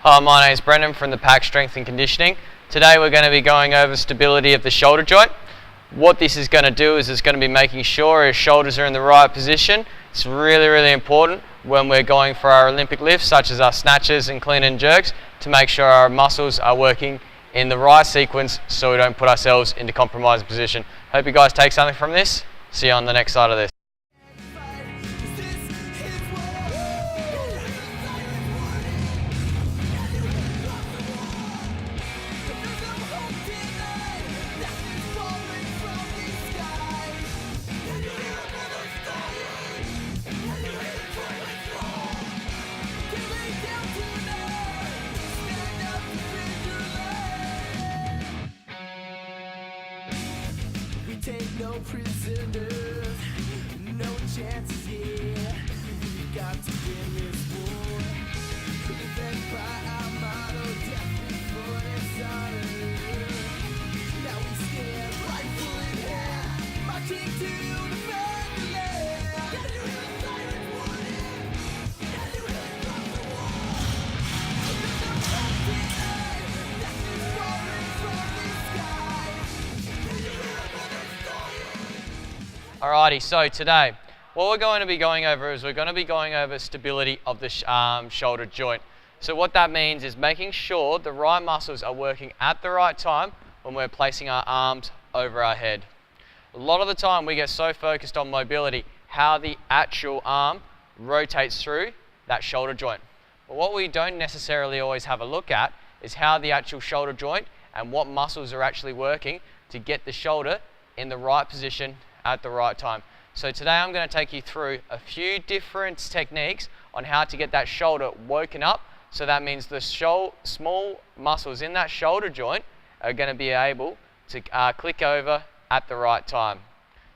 Hi, my name is Brendan from the Pack Strength and Conditioning. Today we're going to be going over stability of the shoulder joint. What this is going to do is it's going to be making sure our shoulders are in the right position. It's really important when we're going for our Olympic lifts, such as our snatches and clean and jerks, to make sure our muscles are working in the right sequence so we don't put ourselves into compromising position. Hope you guys take something from this. See you on the next side of this. Take no prisoners, no chances here. We've got to win this war. Led by our motto, death before dishonor. Now we stand rifle in hand, marching to defend the land. Can you hear the siren warning? Can you hear it from the wall? There's no hope tonight. Death is falling from the sky. Can you hear it? Alrighty, so today what we're going to be going over is we're going to be going over stability of the shoulder joint. So what that means is making sure the right muscles are working at the right time when we're placing our arms over our head. A lot of the time we get so focused on mobility, how the actual arm rotates through that shoulder joint. But what we don't necessarily always have a look at is how the actual shoulder joint and what muscles are actually working to get the shoulder in the right position at the right time. So today I'm going to take you through a few different techniques on how to get that shoulder woken up. So that means the small muscles in that shoulder joint are going to be able to click over at the right time.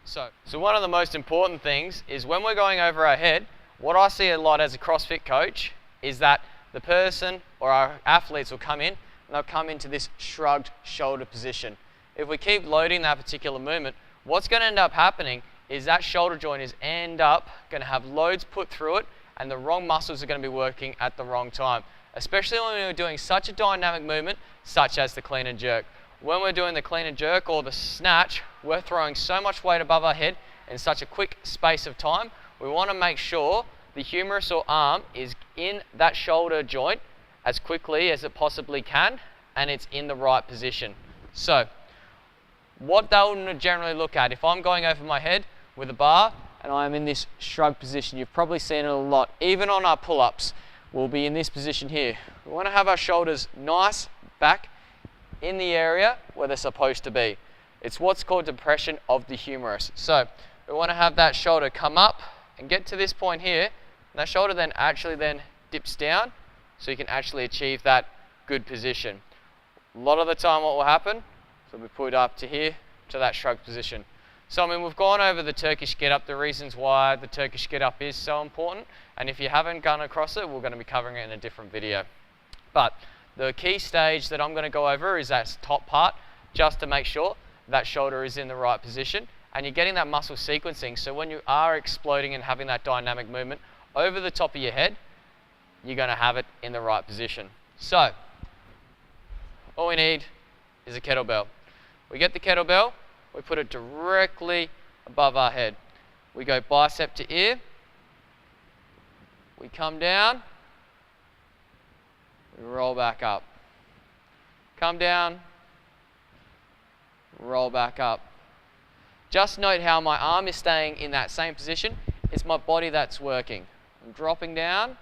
So one of the most important things is when we're going over our head, what I see a lot as a CrossFit coach is that the person or our athletes will come in and they'll come into this shrugged shoulder position. If we keep loading that particular movement, what's going to end up happening is that shoulder joint is going to have loads put through it and the wrong muscles are going to be working at the wrong time, especially when we're doing such a dynamic movement such as the clean and jerk. When we're doing the clean and jerk or the snatch, we're throwing so much weight above our head in such a quick space of time. We want to make sure the humerus or arm is in that shoulder joint as quickly as it possibly can and it's in the right position. So what they'll generally look at, if I'm going over my head with a bar and I'm in this shrug position, you've probably seen it a lot, even on our pull-ups, we'll be in this position here. We want to have our shoulders nice back in the area where they're supposed to be. It's what's called depression of the humerus. So we want to have that shoulder come up and get to this point here, and that shoulder then actually dips down so you can actually achieve that good position. A lot of the time what will happen, so we put up to here, to that shrug position. So I mean, we've gone over the Turkish get-up, the reasons why the Turkish get-up is so important, and if you haven't gone across it, we're going to be covering it in a different video. But the key stage that I'm going to go over is that top part, just to make sure that shoulder is in the right position, and you're getting that muscle sequencing, so when you are exploding and having that dynamic movement over the top of your head, you're going to have it in the right position. So, all we need is a kettlebell. We get the kettlebell, we put it directly above our head. We go bicep to ear, we come down, we roll back up. Come down, roll back up. Just note how my arm is staying in that same position. It's my body that's working. I'm dropping down,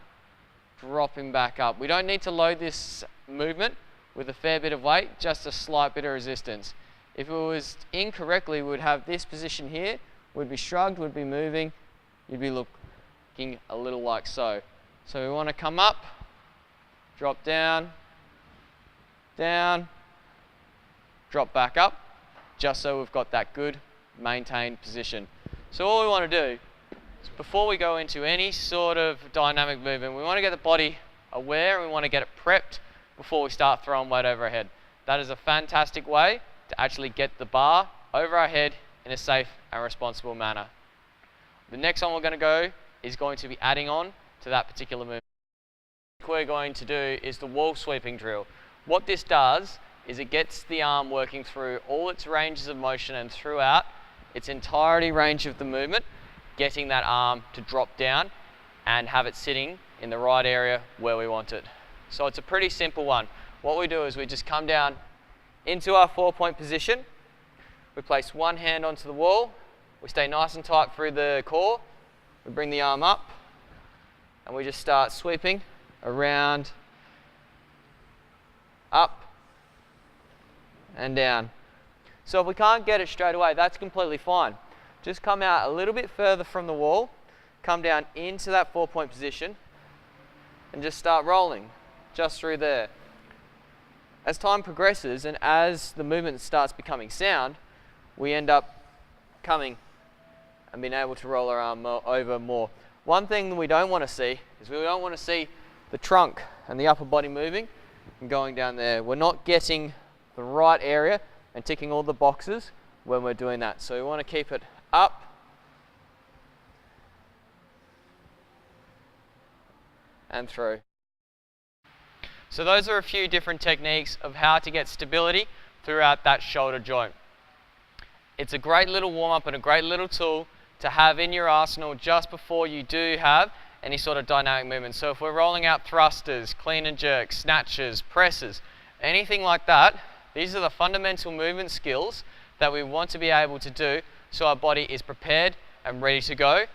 dropping back up. We don't need to load this movement with a fair bit of weight, just a slight bit of resistance. If it was incorrectly, we would have this position here, would be shrugged, would be moving, you'd be looking a little like so. So we want to come up, drop down, down, drop back up, just so we've got that good maintained position. So all we want to do is before we go into any sort of dynamic movement, we want to get the body aware and we want to get it prepped before we start throwing weight over our head. That is a fantastic way to actually get the bar over our head in a safe and responsible manner. The next one we're going to go is going to be adding on to that particular movement. we're going to do is the wall sweeping drill. What this does is it gets the arm working through all its ranges of motion and throughout its entirety range of the movement, getting that arm to drop down and have it sitting in the right area where we want it. So it's a pretty simple one. What we do is we just come down into our 4-point position. We place one hand onto the wall. We stay nice and tight through the core. We bring the arm up and we just start sweeping around, up and down. So if we can't get it straight away, that's completely fine. Just come out a little bit further from the wall, come down into that 4-point position and just start rolling just through there. As time progresses and as the movement starts becoming sound, we end up coming and being able to roll our arm over more. One thing that we don't want to see is we don't want to see the trunk and the upper body moving and going down there. We're not getting the right area and ticking all the boxes when we're doing that. So we want to keep it up and through. So those are a few different techniques of how to get stability throughout that shoulder joint. It's a great little warm-up and a great little tool to have in your arsenal just before you do have any sort of dynamic movement. So if we're rolling out thrusters, clean and jerks, snatches, presses, anything like that, these are the fundamental movement skills that we want to be able to do so our body is prepared and ready to go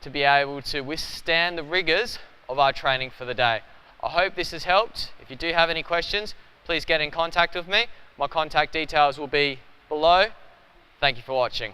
to be able to withstand the rigors of our training for the day. I hope this has helped. If you do have any questions, please get in contact with me. My contact details will be below. Thank you for watching.